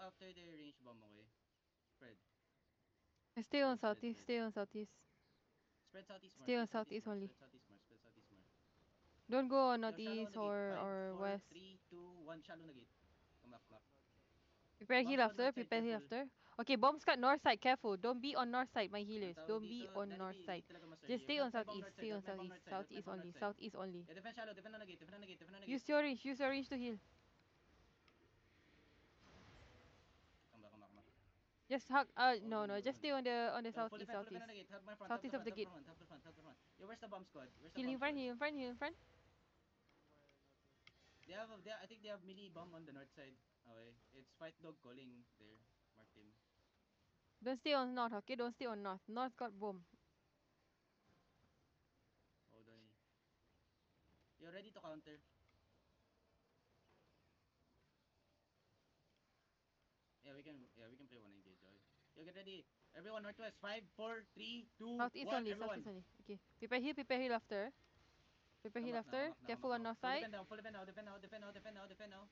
after the range bomb, okay? Spread. Stay on southeast. Stay on southeast. Spread southeast more, Stay on spread southeast southeast more, only. spread southeast more, spread southeast more. Don't go on Yo, shallow on northeast the gate. 5, or 4, west. 3, 2, 1. Shallow on the gate. Come back, come back. Prepare Bomb heal squad after. north side, Prepare heal careful. after. Okay, bomb squad north side. Careful. Don't be on north side, my Ang healers. tawag Don't be dito, on Daddy north B, side. hindi talaga mas Just early. stay on May bomb southeast. north side, Stay on may bomb southeast. north side, may Southeast bomb only. north side. Southeast only. Yeah, defend shallow, defend on the gate, defend on the gate, defend on the gate. Use your range. Use your range to heal. Come back, come back, come back. Just hug. Hold No, on, no. hold Just on. stay on the Yo, southeast. full defend on Southeast. the gate. Help my front, help the Southeast of front, the help the gate. front, help the front, help the front. Yo, where's the bomb squad? Where's the Heal bomb in front. squad? Heal in front. Heal in front. I think they have melee bomb on the north side. Okay, it's fight dog calling there. Mark him. Don't stay on north. Okay. Don't stay on north. North got bomb. Hold on. You're ready to counter. Yeah, we can play one engage. Okay. You get ready. Everyone northwest. 5, 4, 3, 2, Southeast 1. only. Southeast Everyone. only. Okay. Prepare heal. Prepare heal after. Prepare Come heal back now, come after. back now, come Careful back on now. north Full side. defend down, full defend now, defend now, defend now, defend now, defend now.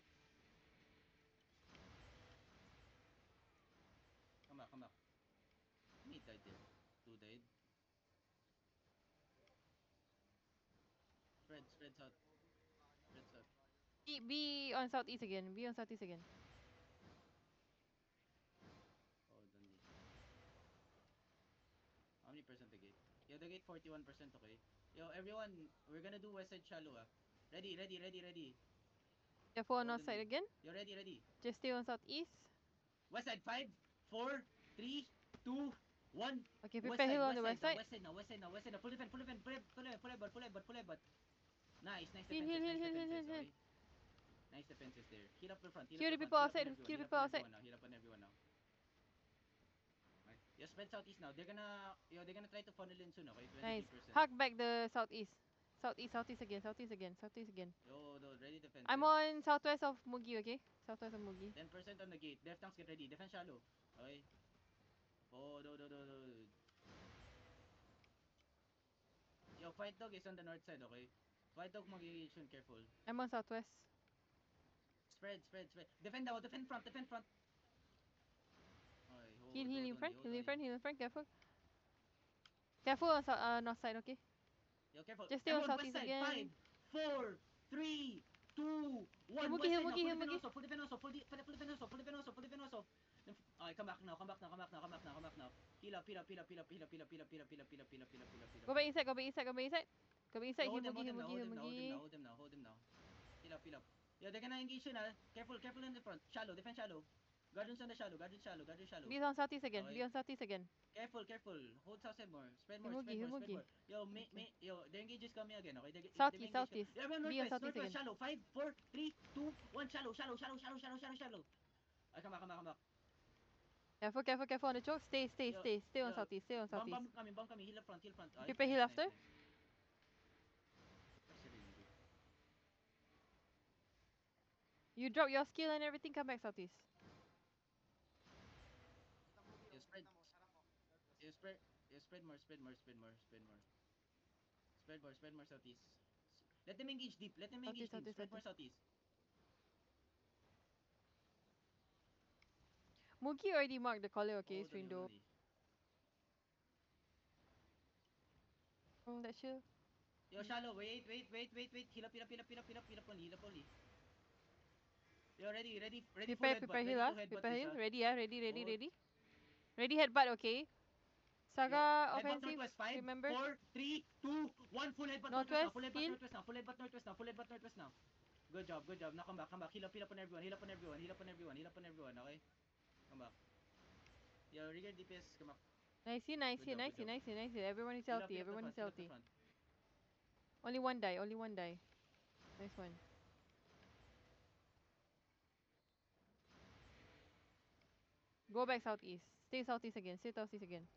Come back, come back. Me died there. 2 died. Spread south. Spread south. Be on southeast again. Be on southeast again. Hold on. How many percent the gate? Yo, the gate 41%, okay? Yo, everyone, we're gonna do west side shallow, ah. Ready, ready, ready, ready. Careful on Hold north them. side again. You're ready, ready. Just stay on southeast. West side, 5, 4, 3, 2, 1. Okay, West prepare heal side, on the west west side now, side. west side now, west side now, west side now. Full defend, full defend, full headbutt, full headbutt, full headbutt. Nice, nice Heal, heal, defenses, heal, nice heal, heal, defenses, heal, heal. okay? Nice defenses there. Heal up the front, heal up Kill the the front, people heal up on outside. everyone, Kill heal up people on outside. everyone now, heal up on everyone now. Right. You spread southeast now. They're gonna try to funnel in soon, okay? Nice. 23%. Hug back the southeast. Southeast, southeast again, southeast again, southeast again. Yo, no, ready I'm defenses. on southwest of Mugi, okay? Southwest of Mugi. 10% on the gate. Def tanks get ready. Defense shallow. Okay. Oh, no. Yo, fight dog is on the north side, okay? Fight dog mag-engage careful. I'm on southwest. Spread. Defend out, defend front, defend front. Okay, Heal, hold, heal hold in only, front, hold heal in only. front, heal in front. Careful. Careful on north side, okay? Yo, careful. Just stay on Everyone, west southeast side. again. 5, 4, 3, 2, Heal 1. Mugi, West heal side now. Mugi, Full heal defend Mugi. also. Full defend also. Full defend also. Full defend also. Full defend also. Okay, come back now. Come back now. Come back now. Come back now. Come back now. Heal up, heal up, heal up, heal up, heal up, heal up, heal up, heal up, heal up, heal up, heal up, heal up, heal up, heal up, Go back heal up. inside, go back inside, go back inside. Go back inside, Yo, heal hold them, Mugi, hold heal them now, Mugi, hold heal them now, hold them now, Mugi. hold them now, hold them now. Heal up, heal up. Yo, they're gonna engage soon, ah. Careful in the front. Shallow, defend shallow. Guardians on the shallow, guardians shallow. Be on southeast again, be Okay. on southeast again. Careful. Hold south more. Spread Heal more, Mugi, spread heal more, spread Mugi. more. Yo, Okay. yo, the engage is coming again, okay? The Southeast, main engage. southeast. Yeah, everyone Be on southeast northwest, again. shallow. 5, 4, 3, 2, 1. Shallow. Okay, come back. Careful on the choke. Stay Yo, on southeast, stay on southeast. bomb coming. Heal front. Okay, Prepare heal nice. after. Syringe. You drop your skill and everything, come back southeast. You spread, you spread, you spread more. Spread more southeast. Let them engage deep. Southeast, southeast, Spread more southeast. southeast. Mugi already marked the color, okay, Hold it's on, window. That shield. Yo, shallow. Wait. Heal up only. Yo, ready. Full headbutt. Prepare heal, Ready to ah. headbutt Prepare this, heal. ah. Ready, ah. Ready, ready, Hold. ready. Ready headbutt, okay. Yo, Saga headbutt offensive, northwest. 5, remember? 4, 3, 2, 1. Full headbutt northwest now. Northwest, heal. Full headbutt northwest now. Good job. Now come back. Heal up on everyone. Okay? Come back. Yo, regard DPS. Come back. Good job. Nice. Everyone is Heal up healthy, the everyone is front. healthy. Only one die. Nice one. Go back southeast. Stay southeast again. Hey,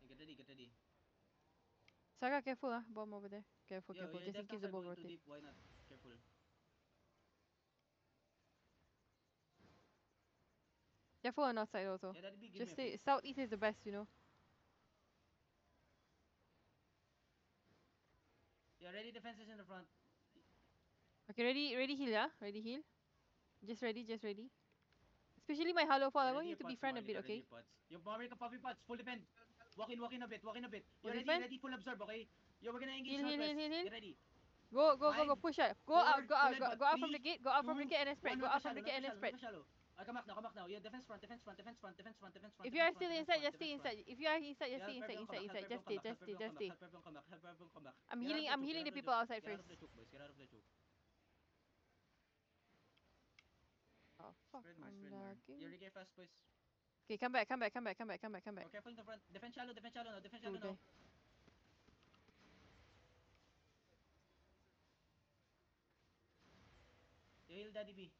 get ready. Saga, careful, ah. Bomb over there. Careful, Yo, your just in dev case tanks the are bomb going too rotate. deep. Why not? Careful. Careful on outside also. Yeah, that'd be give me Just a stay. face. Southeast is the best, you know. Yeah, ready defenses in the front. Okay, ready heal, yeah? Ready heal. Just ready. Especially my hollow fall. I want Ready you your to be pots, friend a Marley, bit, ready okay? your pots. Yung Marley ka puppy pots, full defend. Walk in a bit, walk in a bit. Full You're ready, defend. ready, full absorb, okay? Yo, we're gonna engage Heal, heal, heal, northwest. heal, heal. Get ready. Go, 5, push out. Go 4, out, full headbutt. go out from the 3, gate, go out from the 2, gate and then spread. 1, Go not out push from shallow, the not gate and push then shallow, not spread. push shallow. Come back now. Yeah, defense front, defense front, defense front, defense front, defense front, If you are defense front, still defense inside, front, just defense stay front. inside. If you are inside, just Yeah, stay help inside, everyone come back, help Just everyone stay, come back, just help stay, everyone just come back, stay. help everyone come back, help everyone come back. I'm Get out of the choke, healing get the out of the people choke, outside get out first. of the choke, boys, get out of the choke. Oh fuck, Spread I'm more. lagging. You regain fast, boys. Okay, come back. Oh, careful in the front. Defense shallow now, defense shallow Good now. guy. You heal Daddy B.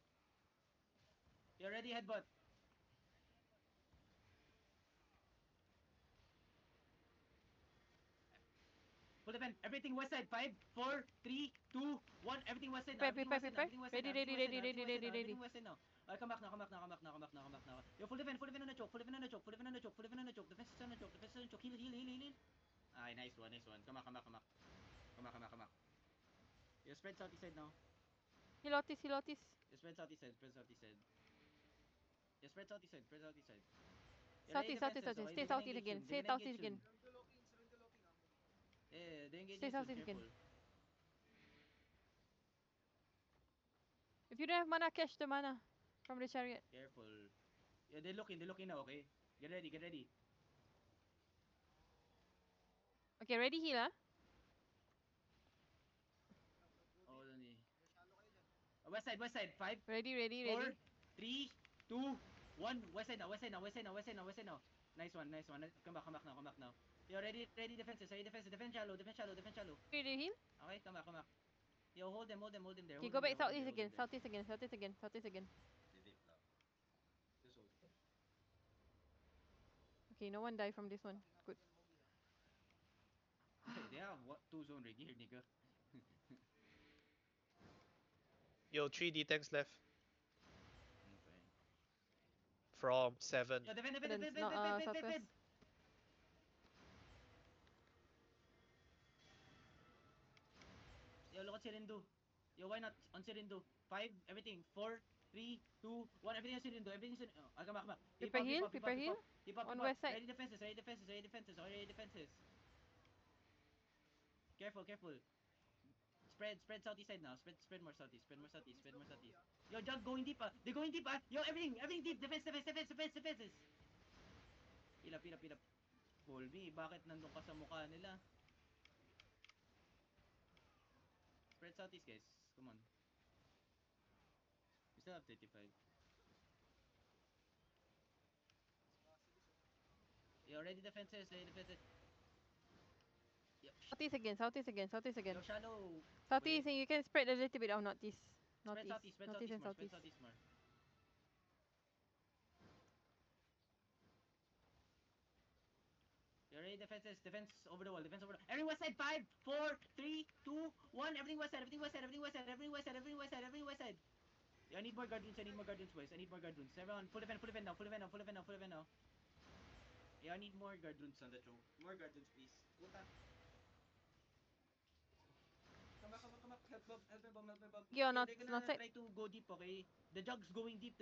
You're ready, headbutt. Full defend. Everything west side. 5, 4, 3, 2, 1. Everything west side now. Everything west side now. Prepare. Everything west side now. Ready. Everything west side now. Come back now. Yo, full defend on the choke. Defense is on the choke. Heal. Ay, nice one. Come back. You spread southeast side now. Hilotis. You spread southeast side. You spread southeast side. You ready Southeast. defenses, okay? Stay They're gonna southeast engage again. soon. Stay southeast again. Yeah, they engage Stay you soon. southeast again. Careful. If you don't have mana, catch the mana from the chariot. Careful. Yeah, they're looking now, okay? Get ready. Okay, ready heal, huh? Oh, Donnie. West side. 5, Ready. 4, 3, 2, 1. West side now. Nice one. Come back now. You're ready defenses. Defense shallow. Ready heal. Okay, come back. Yo, hold them there. Okay, go back southeast again. Southeast again. Okay, no one die from this one. Good. They have what 2 zone rig here, nigga. Yo, 3 D-tanks left Okay. from 7. Yo, defend. No, southwest. Yo, look at Sirindu. Yo, why not on Sirindu? 5, everything. 4, 3, 2, 1. Everything on Sirindu. Come back. Prepare heal. Keep up. On west side. Ready defenses. Okay, ready defenses. Careful. Spread southeast side now. Spread more southeast. Yo, Jug going deep, ah. They're going deep, ah. Yo, everything deep. Defenses. Heal up. Colby, bakit nandun ka sa mukha nila? Spread southeast, guys. Come on. We still have 35. Yo, ready defenses. Yo, Southeast again. Yo, shallow. Southeast, Wait. and you can spread a little bit. Oh, northeast. Spread southeast And more. southeast. You're ready defenses. Defense over the wall. Everything west side. 5, 4, 3, 2, 1. Everything west side. Yeah, I need more guard runes, boys. Everyone, full event now. Yeah, I need more guard runes on the choke. More guard runes, please. Puta. Come back. Help me, bomb. Yeah, Yo, not they're gonna side. try to go deep, okay? The jug's going deep.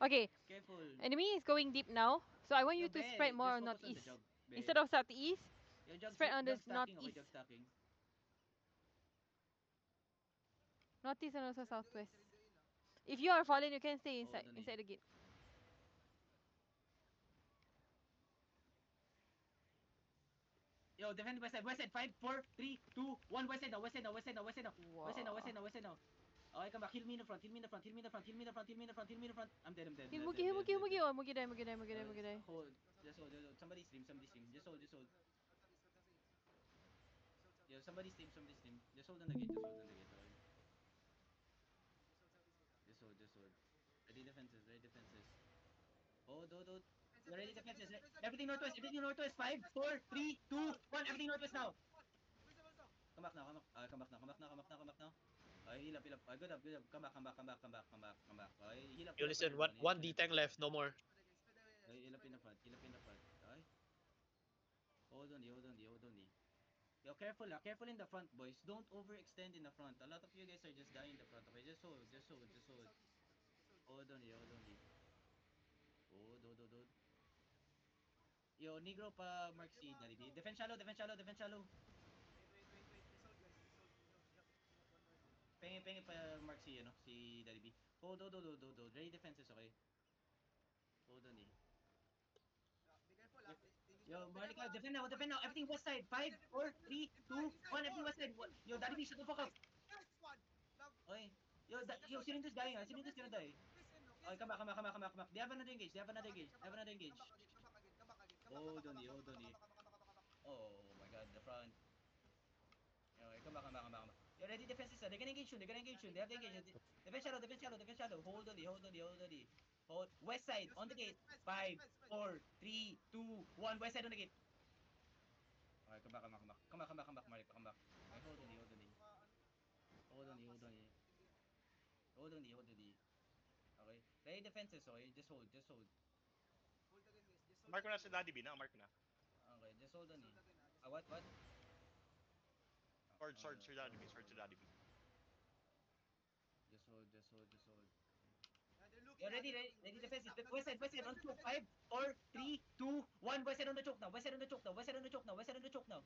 Okay, Careful. enemy is going deep now. So I want Yo, you to spread Be, more just on focus on the northeast. jug, Be. Instead of southeast, Yo, spread on the jug stacking, okay? northeast. Jug stacking. Northeast and also southwest. If you are falling, you can stay Oh, inside the gate. Yo, defend west side. 5, 4, 3, 2, 1. West side now. Wow. Okay, come back. Heal me in the front. I'm dead. Heal Dead. Mugi. Oh, Mugi die. Hold. Just hold. Somebody stream. Just hold. Yo, somebody stream. Just hold on the gate. Okay? Just hold. Ready defenses. Hold. You're ready defenses. Everything northwest. 5, 4, 3, 2, 1. Everything northwest now. Come back now. Heal up. Good up. Come back. Okay, heal up. Yo, listen, Everyone. one D-tank left, no more. Okay, heal up in the front. Okay. Hold on. Yo, careful in the front, boys. Don't overextend in the front. A lot of you guys are just dying in the front. Okay, just hold. Hold on. Yo, Negro pa mark si Daddy B. Defense shallow, defense shallow, defense shallow. Wait. Resolve, guys. Resolve. Yep. One more thing. Pengi pa mark si, ano, si Daddy B. Hold. Ready defenses, okay? Hold on, eh. Be careful, ah. Tingin ka Yo, lang. Be Marlica, careful, ah. defend now. Everything west side. 5, 4, 3, 2, 1. Everything west side. Yo, Daddy B, shut the fuck up. Nice one. Now, Okay. Yo, just yo, hold sino on. this dying, ah? Kiss him, Sino this no, gonna kiss him, die? no. Kiss him, no, Okay, kiss him, come back. no. They have another engage. Come back again. Hold on, Oh my god, the front. Okay, come back. Yo, ready defenses, ah. They're gonna engage soon. They have the engage. Defense shadow. Hold on, Hold. West side, on the gate. 5, 4, 3, 2, 1. West side on the gate. Okay, come back. Marlica, come back. Okay, hold on, Okay. Ready defenses, okay? Just hold. Hold again, guys. Just hold Mark ko na again. si Daddy B, nakamark ko na. Okay, just hold on, Just eh. hold again, ah. Just Ah, hold what? again. Sword to Daddy B, sword to Daddy B. Just hold. Yeah, they're looking, You're ah. ready, They're ready, looking. ready Guys, defenses. stop. West side, on the choke. 5, 4, 3, 2, 1. West side on the choke now. West side on the choke now.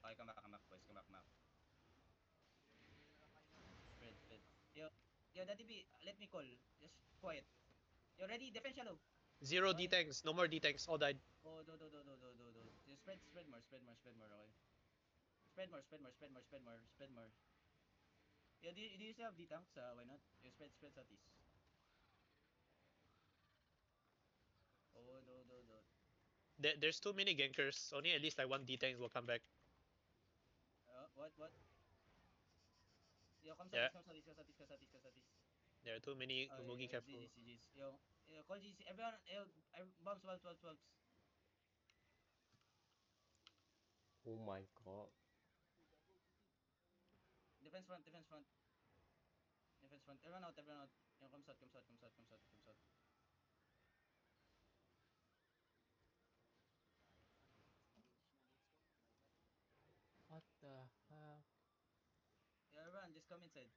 Okay, come back, boys. Come back. Hindi talaga kaya na. Spread. Yo, Daddy B, let me call. Just quiet. You ready? Defense shallow. 0 Okay. D-tanks. No more D-tanks. All died. Oh, do. Just spread more, okay. Spread more. Yeah, do you still have D-tanks? Why not? You spread southeast. Oh, do. There's too many gankers. Only at least like 1 D-tank will come back. What? Yo, come Yeah, southeast. there are too many. Oh, Umugi, yeah, careful. GG's. Yo, call GC. Everyone, bombs, 12. Oh my god. Defense front. Everyone out. Yo, come south. What the heck? Yeah, everyone, just come inside.